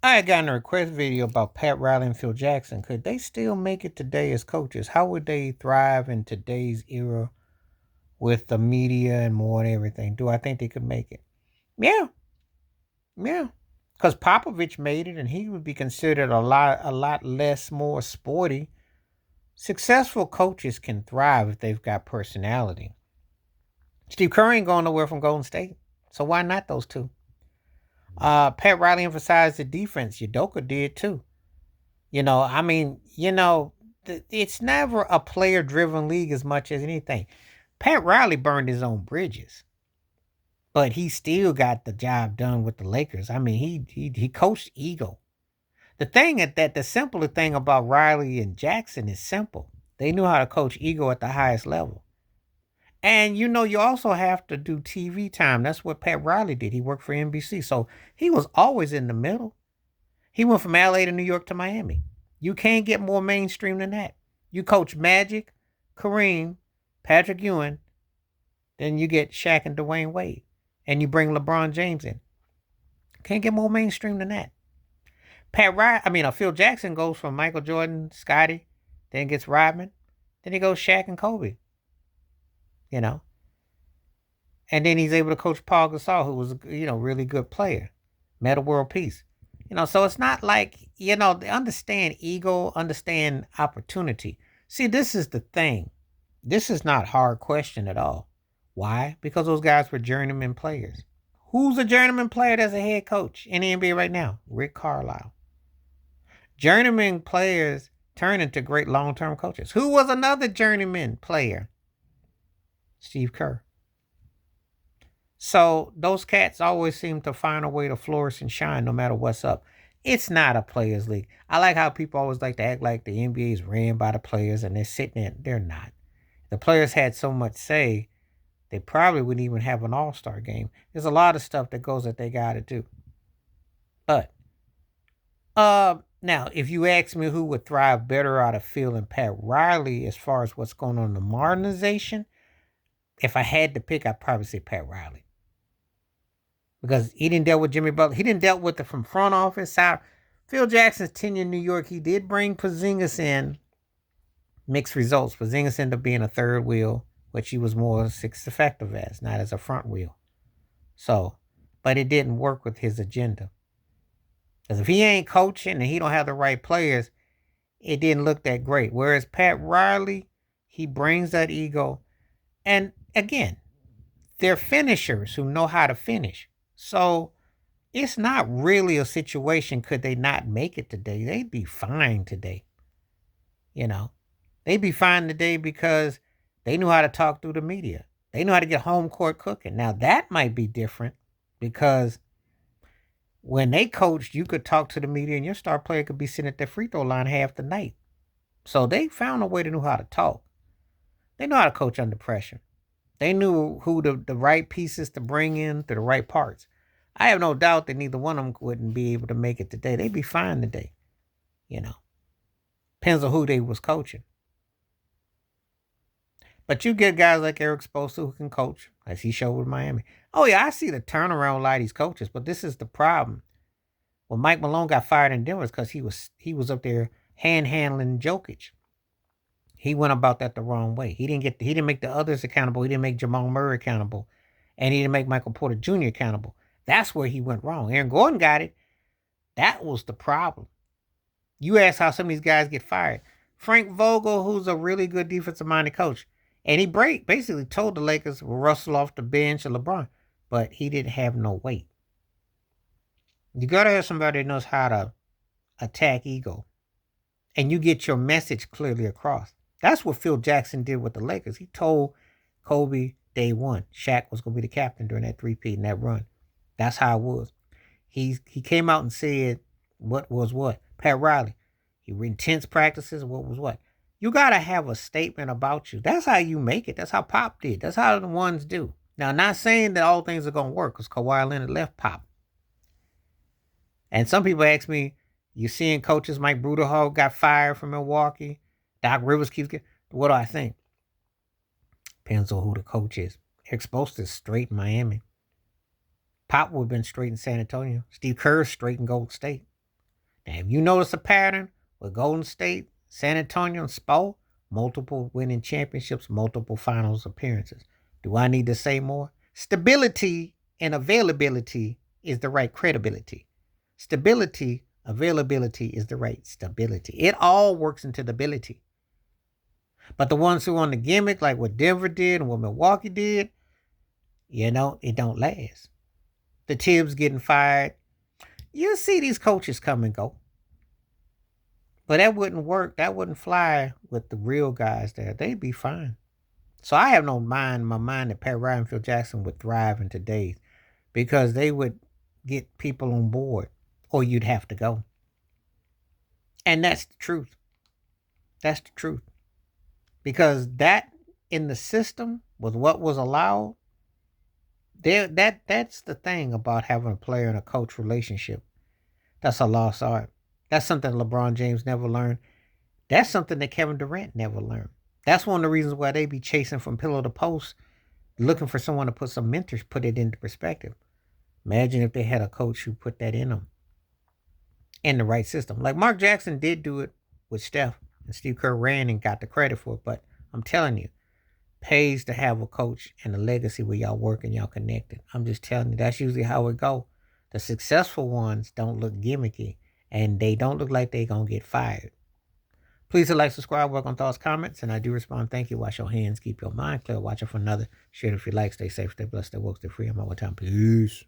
I got in a request video about Pat Riley and Phil Jackson. Could they still make it today as coaches? How would they thrive in today's era with the media and more and everything? Do I think they could make it? Yeah, yeah. Because Popovich made it, and he would be considered a lot less more sporty. Successful coaches can thrive if they've got personality. Steve Kerr ain't going nowhere from Golden State, so why not those two? Pat Riley emphasized the defense. Udoka did too. I mean, it's never a player driven league as much as anything. Pat Riley burned his own bridges, but he still got the job done with the Lakers. I mean, he coached ego. The simpler thing about Riley and Jackson is simple. They knew how to coach ego at the highest level. And you also have to do TV time. That's what Pat Riley did. He worked for NBC. So he was always in the middle. He went from LA to New York to Miami. You can't get more mainstream than that. You coach Magic, Kareem, Patrick Ewing, then you get Shaq and Dwayne Wade. And you bring LeBron James in. Can't get more mainstream than that. Phil Jackson goes from Michael Jordan, Scotty, then gets Rodman, then he goes Shaq and Kobe, you know. And then he's able to coach Paul Gasol, who was really good player, meta world peace. So it's not like they understand ego, understand opportunity. See, this is the thing. This is not hard question at all. Why? Because those guys were journeyman players. Who's a journeyman player that's a head coach in the NBA right now? Rick Carlisle. Journeyman players turn into great long-term coaches. Who was another journeyman player? Steve Kerr. So those cats always seem to find a way to flourish and shine no matter what's up. It's not a players' league. I like how people always like to act like the NBA is ran by the players and they're sitting there. They're not. The players had so much say, they probably wouldn't even have an all-star game. There's a lot of stuff that goes that they got to do. But now, if you ask me who would thrive better out of Phil and Pat Riley as far as what's going on in the modernization, if I had to pick, I'd probably say Pat Riley. Because he didn't deal with Jimmy Butler. He didn't deal with it from front office side. Phil Jackson's tenure in New York, he did bring Porzingis in. Mixed results. Porzingis ended up being a third wheel, which he was more effective as, not as a front wheel. So, but it didn't work with his agenda. Because if he ain't coaching and he don't have the right players, it didn't look that great. Whereas Pat Riley, he brings that ego. And again, they're finishers who know how to finish. So it's not really a situation could they not make it today. They'd be fine today. They'd be fine today because they knew how to talk through the media. They know how to get home court cooking. Now that might be different because when they coached, you could talk to the media and your star player could be sitting at the free throw line half the night. So they found a way to know how to talk. They know how to coach under pressure. They knew who the right pieces to bring in to the right parts. I have no doubt that neither one of them wouldn't be able to make it today. They'd be fine today. Depends on who they was coaching. But you get guys like Eric Spoelstra who can coach, as he showed with Miami. Oh yeah, I see the turnaround a lot of these coaches, but this is the problem. When Mike Malone got fired in Denver, because he was up there hand handling Jokic. He went about that the wrong way. He didn't make the others accountable. He didn't make Jamal Murray accountable, and he didn't make Michael Porter Jr. accountable. That's where he went wrong. Aaron Gordon got it. That was the problem. You ask how some of these guys get fired. Frank Vogel, who's a really good defensive minded coach, and he basically told the Lakers we'll Russell off the bench of LeBron, but he didn't have no weight. You gotta have somebody that knows how to attack ego, and you get your message clearly across. That's what Phil Jackson did with the Lakers. He told Kobe day one, Shaq was gonna be the captain during that three-peat and that run. That's how it was. He came out and said what was what. Pat Riley, he intense practices. What was what? You gotta have a statement about you. That's how you make it. That's how Pop did. That's how the ones do. Now, not saying that all things are gonna work because Kawhi Leonard left Pop. And some people ask me, you seeing coaches Mike Bruderhall got fired from Milwaukee? Doc Rivers keeps getting. What do I think? Depends on who the coach is. Eric Spoelstra is straight in Miami. Pop would have been straight in San Antonio. Steve Kerr straight in Golden State. Now, have you noticed a pattern with Golden State, San Antonio, and Spo? Multiple winning championships, multiple finals appearances. Do I need to say more? Stability and availability is the right credibility. Stability, availability is the right stability. It all works into the ability. But the ones who on the gimmick, like what Denver did and what Milwaukee did, it don't last. The Tibbs getting fired. You'll see these coaches come and go. But that wouldn't work. That wouldn't fly with the real guys there. They'd be fine. So I have no mind in my mind that Pat Riley and Phil Jackson would thrive in today's, because they would get people on board, or you'd have to go. And that's the truth. That's the truth. Because that in the system was what was allowed. That's the thing about having a player and a coach relationship. That's a lost art. That's something LeBron James never learned. That's something that Kevin Durant never learned. That's one of the reasons why they be chasing from pillow to post, looking for someone to put some mentors, put it into perspective. Imagine if they had a coach who put that in them, in the right system. Like Mark Jackson did do it with Steph, and Steve Kerr ran and got the credit for it. But I'm telling you, pays to have a coach and a legacy where y'all work and y'all connected. I'm just telling you, that's usually how it go. The successful ones don't look gimmicky, and they don't look like they gonna get fired. Please like, subscribe, work on thoughts, comments, and I do respond. Thank you. Wash your hands, keep your mind clear. Watch it for another. Share it if you like. Stay safe, stay blessed, stay woke, stay free. I'm all the time. Peace.